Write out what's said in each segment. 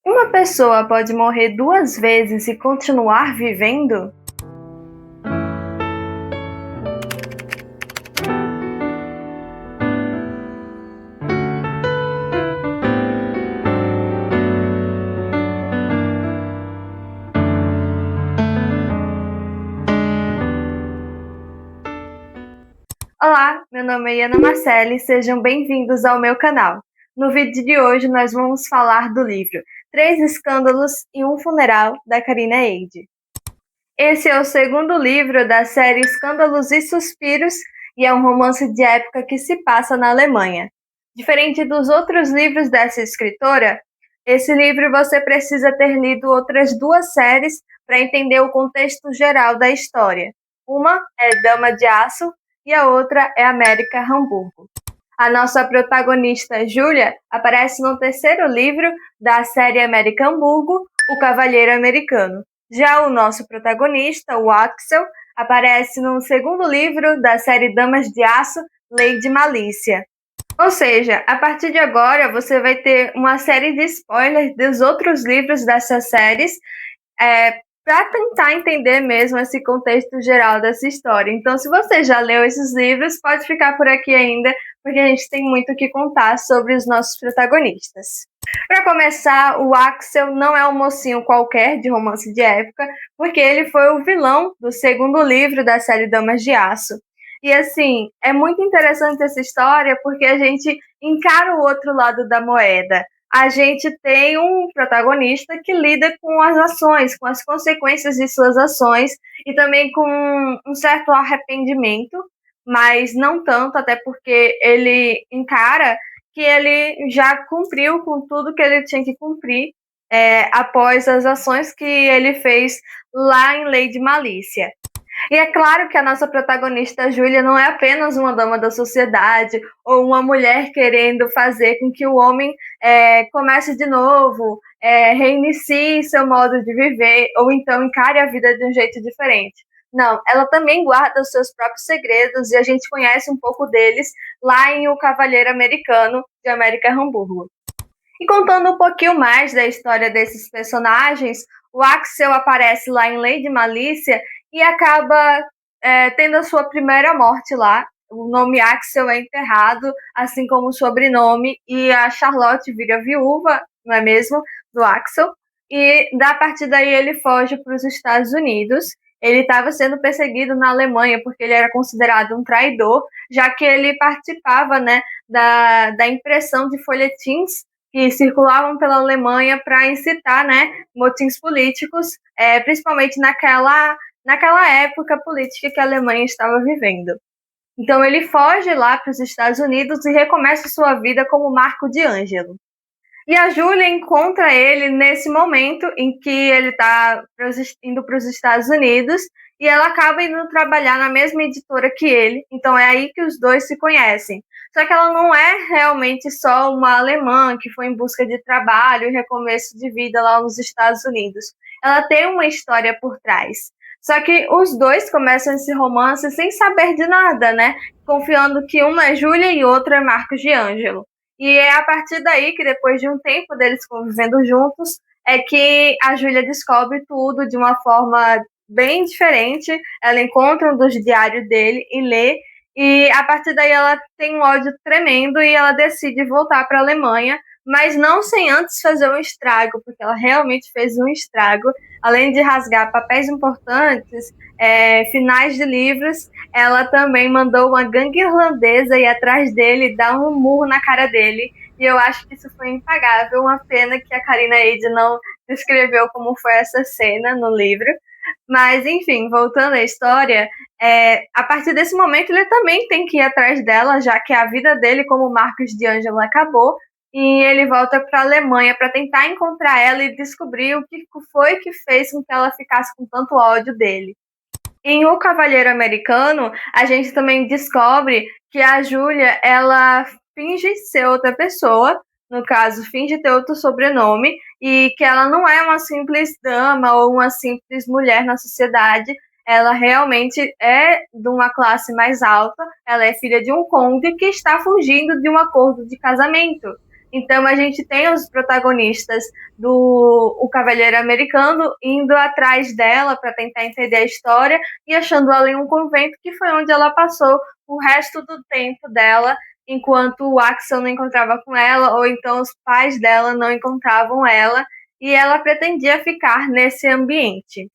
Uma pessoa pode morrer 2 vezes e continuar vivendo? Olá, meu nome é Iana Marcelli, sejam bem-vindos ao meu canal. No vídeo de hoje nós vamos falar do livro Três Escândalos e um Funeral, da Karina Eide. Esse é o segundo livro da série Escândalos e Suspiros e é um romance de época que se passa na Alemanha. Diferente dos outros livros dessa escritora, esse livro você precisa ter lido outras 2 séries para entender o contexto geral da história. Uma é Dama de Aço e a outra é América Hamburgo. A nossa protagonista, Júlia, aparece no terceiro livro da série América Hamburgo, O Cavalheiro Americano. Já o nosso protagonista, o Axel, aparece no segundo livro da série Damas de Aço, Lei de Malícia. Ou seja, a partir de agora você vai ter uma série de spoilers dos outros livros dessas séries, para tentar entender mesmo esse contexto geral dessa história. Então, se você já leu esses livros, pode ficar por aqui ainda, porque a gente tem muito o que contar sobre os nossos protagonistas. Para começar, o Axel não é um mocinho qualquer de romance de época, porque ele foi o vilão do segundo livro da série Damas de Aço. E assim, é muito interessante essa história porque a gente encara o outro lado da moeda. A gente tem um protagonista que lida com as ações, com as consequências de suas ações e também com um certo arrependimento, mas não tanto, até porque ele encara que ele já cumpriu com tudo que ele tinha que cumprir após as ações que ele fez lá em Lei de Malícia. E é claro que a nossa protagonista, Júlia, não é apenas uma dama da sociedade ou uma mulher querendo fazer com que o homem comece de novo, reinicie seu modo de viver ou então encare a vida de um jeito diferente. Não, ela também guarda os seus próprios segredos e a gente conhece um pouco deles lá em O Cavalheiro Americano, de América Hamburgo. E contando um pouquinho mais da história desses personagens, o Axel aparece lá em Lei de Malícia e acaba tendo a sua primeira morte lá. O nome Axel é enterrado, assim como o sobrenome, e a Charlotte vira viúva, não é mesmo, do Axel. E a partir daí ele foge para os Estados Unidos. Ele estava sendo perseguido na Alemanha porque ele era considerado um traidor, já que ele participava, né, da impressão de folhetins que circulavam pela Alemanha para incitar, né, motins políticos, principalmente naquela época política que a Alemanha estava vivendo. Então ele foge lá para os Estados Unidos e recomeça sua vida como Marco de Ângelo. E a Júlia encontra ele nesse momento em que ele está indo para os Estados Unidos e ela acaba indo trabalhar na mesma editora que ele, então é aí que os dois se conhecem. Só que ela não é realmente só uma alemã que foi em busca de trabalho e recomeço de vida lá nos Estados Unidos. Ela tem uma história por trás. Só que os dois começam esse romance sem saber de nada, né? Confiando que uma é Júlia e outra é Marcos de Ângelo. E é a partir daí que, depois de um tempo deles convivendo juntos, é que a Júlia descobre tudo de uma forma bem diferente. Ela encontra um dos diários dele e lê, e a partir daí ela tem um ódio tremendo e ela decide voltar para a Alemanha, mas não sem antes fazer um estrago, porque ela realmente fez um estrago. Além de rasgar papéis importantes, finais de livros, ela também mandou uma gangue irlandesa ir atrás dele e dar um murro na cara dele. E eu acho que isso foi impagável. Uma pena que a Karina Eide não descreveu como foi essa cena no livro. Mas, enfim, voltando à história, a partir desse momento ele também tem que ir atrás dela, já que a vida dele como Marcos de Ângelo acabou. E ele volta para a Alemanha para tentar encontrar ela e descobrir o que foi que fez com que ela ficasse com tanto ódio dele. Em O Cavalheiro Americano, a gente também descobre que a Júlia, ela finge ser outra pessoa, no caso, finge ter outro sobrenome, e que ela não é uma simples dama ou uma simples mulher na sociedade. Ela realmente é de uma classe mais alta, ela é filha de um conde que está fugindo de um acordo de casamento. Então a gente tem os protagonistas do O Cavalheiro Americano indo atrás dela para tentar entender a história e achando ela em um convento, que foi onde ela passou o resto do tempo dela, enquanto o Axel não encontrava com ela, ou então os pais dela não encontravam ela, e ela pretendia ficar nesse ambiente.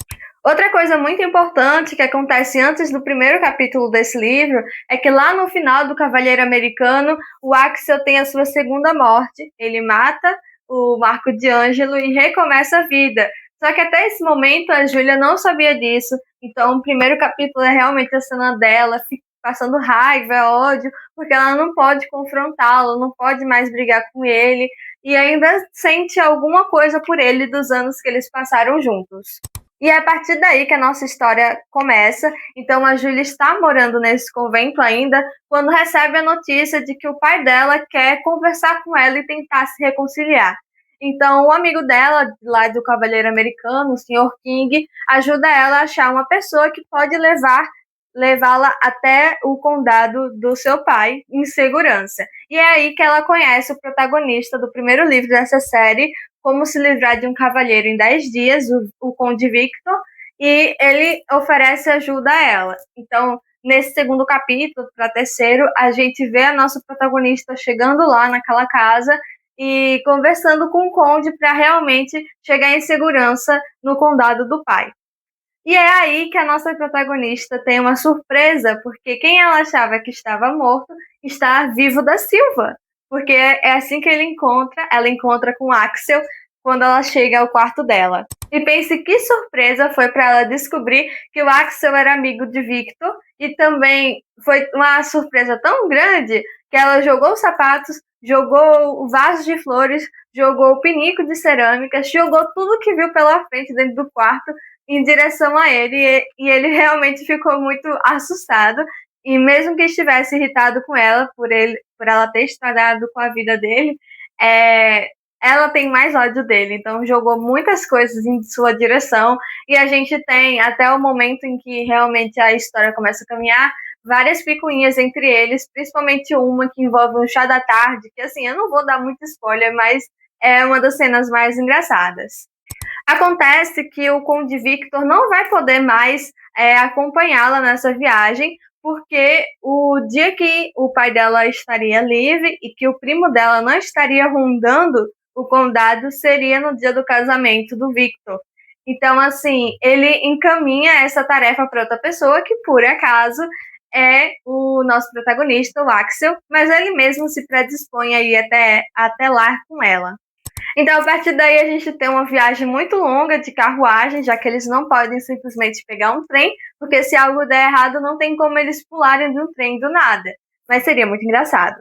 Outra coisa muito importante que acontece antes do primeiro capítulo desse livro é que lá no final do Cavalheiro Americano, o Axel tem a sua segunda morte. Ele mata o Marco D'Angelo e recomeça a vida. Só que até esse momento a Júlia não sabia disso. Então o primeiro capítulo é realmente a cena dela passando raiva, ódio, porque ela não pode confrontá-lo, não pode mais brigar com ele e ainda sente alguma coisa por ele dos anos que eles passaram juntos. E é a partir daí que a nossa história começa. Então a Júlia está morando nesse convento ainda, quando recebe a notícia de que o pai dela quer conversar com ela e tentar se reconciliar. Então o amigo dela, lá do Cavalheiro Americano, o Sr. King, ajuda ela a achar uma pessoa que pode levá-la até o condado do seu pai em segurança. E é aí que ela conhece o protagonista do primeiro livro dessa série, Como se livrar de um cavalheiro em 10 dias, o Conde Victor, e ele oferece ajuda a ela. Então, nesse segundo capítulo, para terceiro, a gente vê a nossa protagonista chegando lá naquela casa e conversando com o Conde para realmente chegar em segurança no condado do pai. E é aí que a nossa protagonista tem uma surpresa, porque quem ela achava que estava morto está vivo da Silva. Porque é assim que ela encontra com Axel quando ela chega ao quarto dela. E pense que surpresa foi para ela descobrir que o Axel era amigo de Victor, e também foi uma surpresa tão grande que ela jogou os sapatos, jogou o vaso de flores, jogou o pinico de cerâmica, jogou tudo que viu pela frente dentro do quarto em direção a ele, e ele realmente ficou muito assustado, e mesmo que estivesse irritado com ela por ela ter estragado com a vida dele, ela tem mais ódio dele, então jogou muitas coisas em sua direção, e a gente tem, até o momento em que realmente a história começa a caminhar, várias picuinhas entre eles, principalmente uma que envolve um chá da tarde, que assim, eu não vou dar muito spoiler, mas é uma das cenas mais engraçadas. Acontece que o Conde Victor não vai poder mais acompanhá-la nessa viagem, porque o dia que o pai dela estaria livre e que o primo dela não estaria rondando o condado seria no dia do casamento do Victor. Então, assim, ele encaminha essa tarefa para outra pessoa, que por acaso é o nosso protagonista, o Axel, mas ele mesmo se predispõe a ir até lá com ela. Então, a partir daí, a gente tem uma viagem muito longa de carruagem, já que eles não podem simplesmente pegar um trem, porque se algo der errado, não tem como eles pularem de um trem do nada. Mas seria muito engraçado.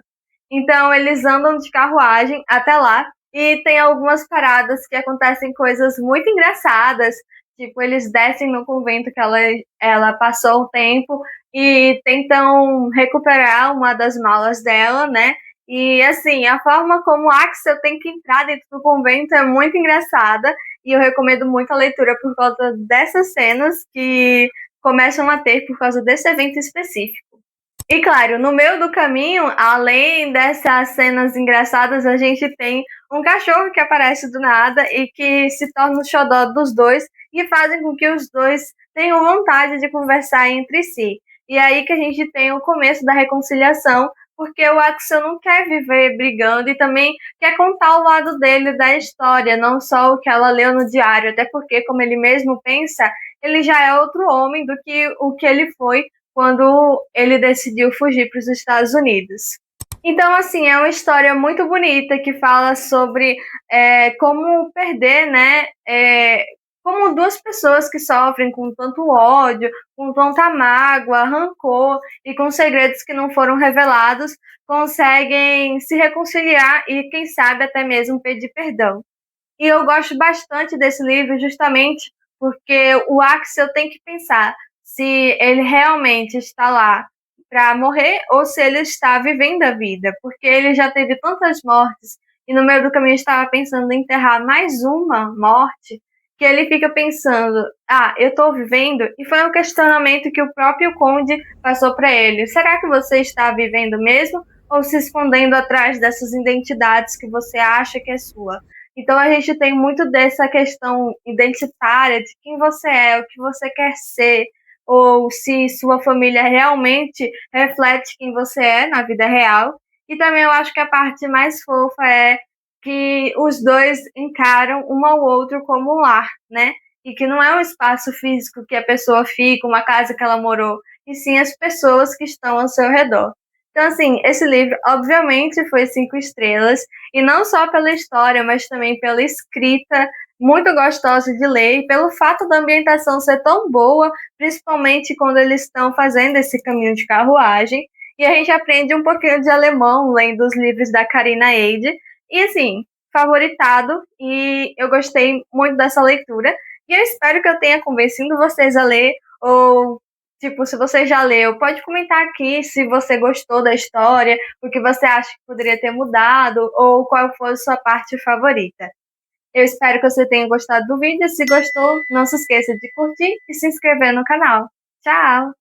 Então, eles andam de carruagem até lá, e tem algumas paradas que acontecem coisas muito engraçadas, tipo, eles descem no convento que ela passou um tempo e tentam recuperar uma das malas dela, né? E, assim, a forma como o Axel tem que entrar dentro do convento é muito engraçada, e eu recomendo muito a leitura por causa dessas cenas que começam a ter por causa desse evento específico. E, claro, no meio do caminho, além dessas cenas engraçadas, a gente tem um cachorro que aparece do nada e que se torna o xodó dos dois e fazem com que os dois tenham vontade de conversar entre si. E aí que a gente tem o começo da reconciliação, porque o Axel não quer viver brigando e também quer contar o lado dele da história, não só o que ela leu no diário, até porque, como ele mesmo pensa, ele já é outro homem do que o que ele foi quando ele decidiu fugir para os Estados Unidos. Então, assim, é uma história muito bonita que fala sobre como perder, né? Como duas pessoas que sofrem com tanto ódio, com tanta mágoa, rancor e com segredos que não foram revelados, conseguem se reconciliar e, quem sabe, até mesmo pedir perdão. E eu gosto bastante desse livro justamente porque o Axel tem que pensar se ele realmente está lá para morrer ou se ele está vivendo a vida, porque ele já teve tantas mortes e no meio do caminho estava pensando em enterrar mais uma morte, que ele fica pensando, eu estou vivendo? E foi um questionamento que o próprio Conde passou para ele. Será que você está vivendo mesmo? ou se escondendo atrás dessas identidades que você acha que é sua. Então a gente tem muito dessa questão identitária de quem você é, o que você quer ser, ou se sua família realmente reflete quem você é na vida real. E também eu acho que a parte mais fofa é que os dois encaram um ao outro como um lar, né? E que não é um espaço físico que a pessoa fica, uma casa que ela morou, e sim as pessoas que estão ao seu redor. Então, assim, esse livro, obviamente, foi 5 estrelas, e não só pela história, mas também pela escrita, muito gostosa de ler, e pelo fato da ambientação ser tão boa, principalmente quando eles estão fazendo esse caminho de carruagem, e a gente aprende um pouquinho de alemão lendo os livros da Karina Eide, e assim, favoritado, e eu gostei muito dessa leitura, e eu espero que eu tenha convencido vocês a ler, ou tipo, se você já leu, pode comentar aqui se você gostou da história, o que você acha que poderia ter mudado, ou qual foi a sua parte favorita. Eu espero que você tenha gostado do vídeo. Se gostou, não se esqueça de curtir e se inscrever no canal. Tchau!